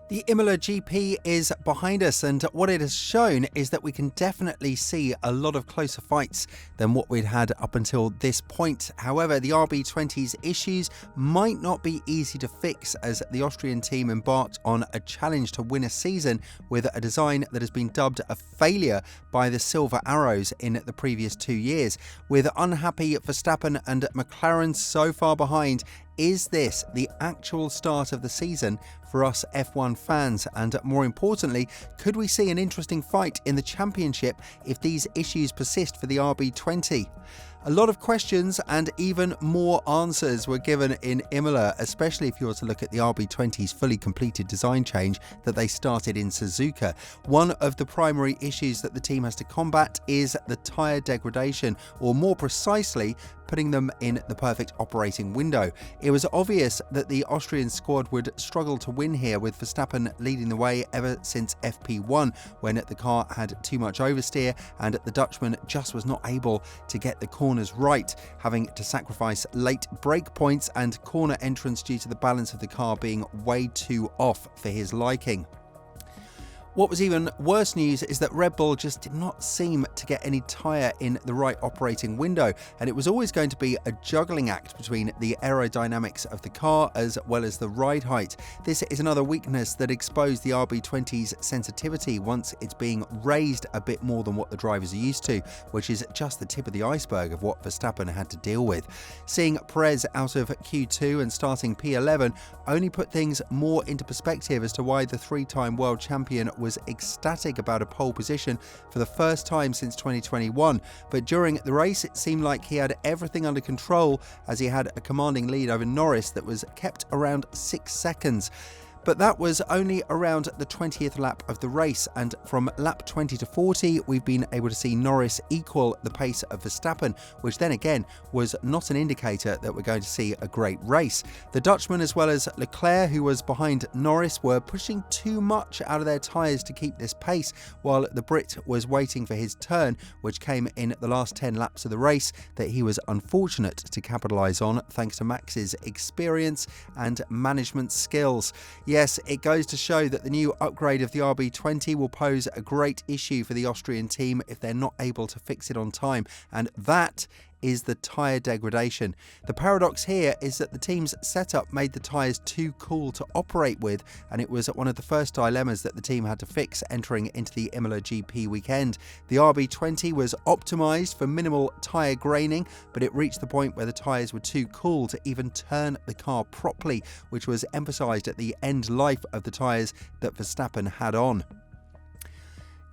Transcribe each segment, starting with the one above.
The Imola GP is behind us, and what it has shown is that we can definitely see a lot of closer fights than what we'd had up until this point. However, the RB20's issues might not be easy to fix, as the Austrian team embarked on a challenge to win a season with a design that has been dubbed a failure by the Silver Arrows in the previous 2 years. With unhappy Verstappen and McLaren so far behind, is this the actual start of the season for us F1 fans? And more importantly, could we see an interesting fight in the championship if these issues persist for the RB20? A lot of questions and even more answers were given in Imola, especially if you were to look at the RB20's fully completed design change that they started in Suzuka. One of the primary issues that the team has to combat is the tyre degradation, or more precisely, putting them in the perfect operating window. It was obvious that the Austrian squad would struggle to win here, with Verstappen leading the way ever since FP1, when the car had too much oversteer and the Dutchman just was not able to get the corners right, having to sacrifice late brake points and corner entrance due to the balance of the car being way too off for his liking. What was even worse news is that Red Bull just did not seem to get any tyre in the right operating window, and it was always going to be a juggling act between the aerodynamics of the car as well as the ride height. This is another weakness that exposed the RB20's sensitivity once it's being raised a bit more than what the drivers are used to, which is just the tip of the iceberg of what Verstappen had to deal with. Seeing Perez out of Q2 and starting P11 only put things more into perspective as to why the three-time world champion was ecstatic about a pole position for the first time since 2021, but during the race it seemed like he had everything under control, as he had a commanding lead over Norris that was kept around 6 seconds. But that was only around the 20th lap of the race, and from lap 20 to 40 we've been able to see Norris equal the pace of Verstappen, which then again was not an indicator that we're going to see a great race. The Dutchman as well as Leclerc, who was behind Norris, were pushing too much out of their tyres to keep this pace, while the Brit was waiting for his turn, which came in the last 10 laps of the race, that he was unfortunate to capitalise on thanks to Max's experience and management skills. Yes, it goes to show that the new upgrade of the RB20 will pose a great issue for the Austrian team if they're not able to fix it on time, and that is the tyre degradation. The paradox here is that the team's setup made the tyres too cool to operate with, and it was one of the first dilemmas that the team had to fix entering into the Imola GP weekend. The RB20 was optimised for minimal tyre graining, but it reached the point where the tyres were too cool to even turn the car properly, which was emphasised at the end life of the tyres that Verstappen had on.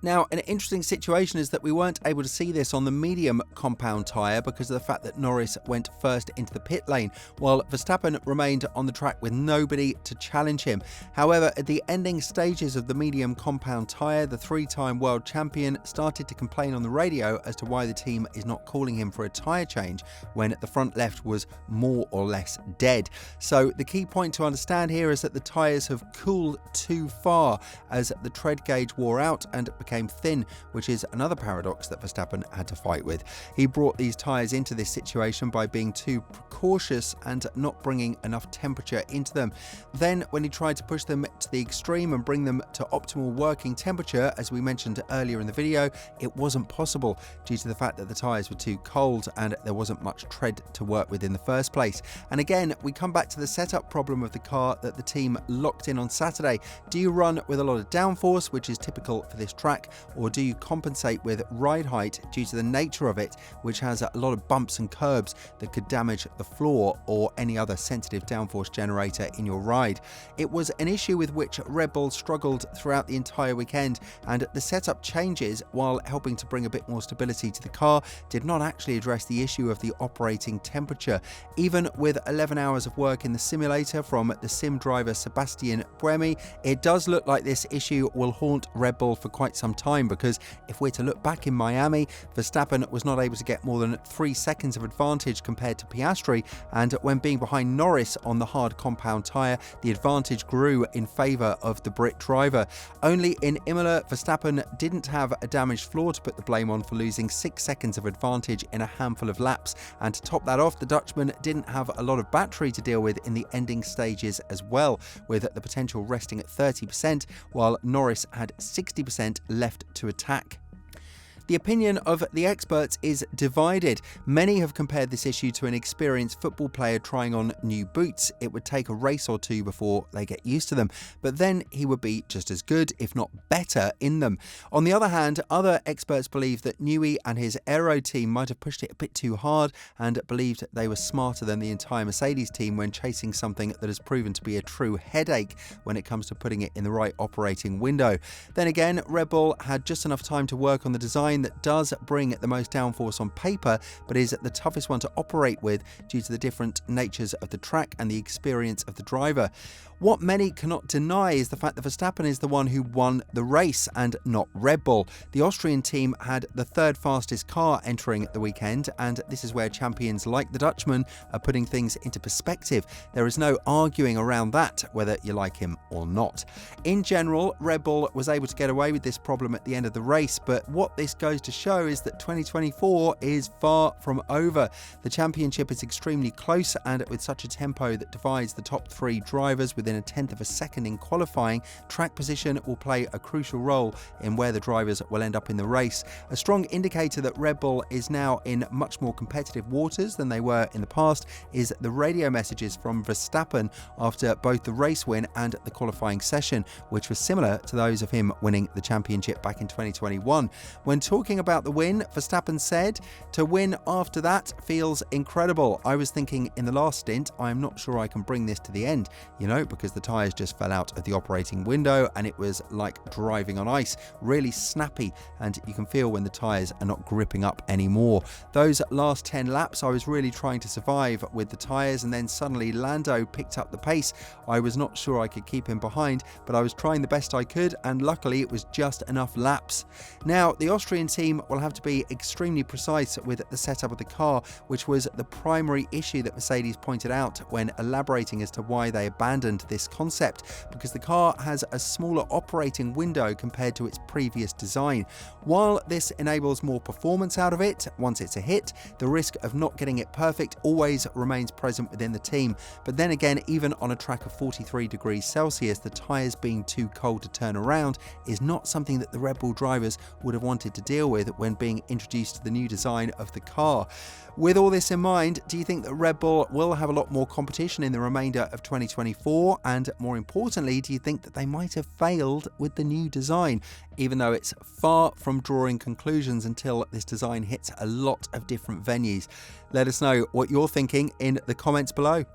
Now, an interesting situation is that we weren't able to see this on the medium compound tyre because of the fact that Norris went first into the pit lane, while Verstappen remained on the track with nobody to challenge him. However, at the ending stages of the medium compound tyre, the three-time world champion started to complain on the radio as to why the team is not calling him for a tyre change when the front left was more or less dead. So the key point to understand here is that the tyres have cooled too far as the tread gauge wore out and became thin, which is another paradox that Verstappen had to fight with. He brought these tyres into this situation by being too precautious and not bringing enough temperature into them. Then, when he tried to push them to the extreme and bring them to optimal working temperature, as we mentioned earlier in the video, it wasn't possible due to the fact that the tyres were too cold and there wasn't much tread to work with in the first place. And again, we come back to the setup problem of the car that the team locked in on Saturday. Do you run with a lot of downforce, which is typical for this track, or do you compensate with ride height due to the nature of it, which has a lot of bumps and curbs that could damage the floor or any other sensitive downforce generator in your ride? It was an issue with which Red Bull struggled throughout the entire weekend, and the setup changes, while helping to bring a bit more stability to the car, did not actually address the issue of the operating temperature. Even with 11 hours of work in the simulator from the sim driver Sebastian Buemi, it does look like this issue will haunt Red Bull for quite some some time, because if we're to look back in Miami, Verstappen was not able to get more than 3 seconds of advantage compared to Piastri, and when being behind Norris on the hard compound tyre, the advantage grew in favour of the Brit driver. Only in Imola, Verstappen didn't have a damaged floor to put the blame on for losing 6 seconds of advantage in a handful of laps, and to top that off, the Dutchman didn't have a lot of battery to deal with in the ending stages as well, with the potential resting at 30%, while Norris had 60% left to attack. The opinion of the experts is divided. Many have compared this issue to an experienced football player trying on new boots. It would take a race or two before they get used to them, but then he would be just as good, if not better, in them. On the other hand, other experts believe that Newey and his aero team might have pushed it a bit too hard and believed they were smarter than the entire Mercedes team when chasing something that has proven to be a true headache when it comes to putting it in the right operating window. Then again, Red Bull had just enough time to work on the design that does bring the most downforce on paper, but is the toughest one to operate with due to the different natures of the track and the experience of the driver. What many cannot deny is the fact that Verstappen is the one who won the race and not Red Bull. The Austrian team had the third fastest car entering the weekend, and this is where champions like the Dutchman are putting things into perspective. There is no arguing around that, whether you like him or not. In general, Red Bull was able to get away with this problem at the end of the race, but what this goes to show is that 2024 is far from over. The championship is extremely close, and with such a tempo that divides the top 3 drivers within a tenth of a second in qualifying, track position will play a crucial role in where the drivers will end up in the race. A strong indicator that Red Bull is now in much more competitive waters than they were in the past is the radio messages from Verstappen after both the race win and the qualifying session, which was similar to those of him winning the championship back in 2021. When talking about the win, Verstappen said, "To win after that feels incredible. I was thinking in the last stint, I'm not sure I can bring this to the end, because the tyres just fell out of the operating window and it was like driving on ice, really snappy, and you can feel when the tyres are not gripping up anymore. Those last 10 laps, I was really trying to survive with the tyres, and then suddenly Lando picked up the pace. I was not sure I could keep him behind, but I was trying the best I could, and luckily it was just enough laps." Now, the Austrian team will have to be extremely precise with the setup of the car, which was the primary issue that Mercedes pointed out when elaborating as to why they abandoned this concept, because the car has a smaller operating window compared to its previous design. While this enables more performance out of it once it's a hit, the risk of not getting it perfect always remains present within the team. But then again, even on a track of 43 degrees Celsius, the tyres being too cold to turn around is not something that the Red Bull drivers would have wanted to deal with when being introduced to the new design of the car. With all this in mind, do you think that Red Bull will have a lot more competition in the remainder of 2024? And more importantly, do you think that they might have failed with the new design, even though it's far from drawing conclusions until this design hits a lot of different venues? Let us know what you're thinking in the comments below.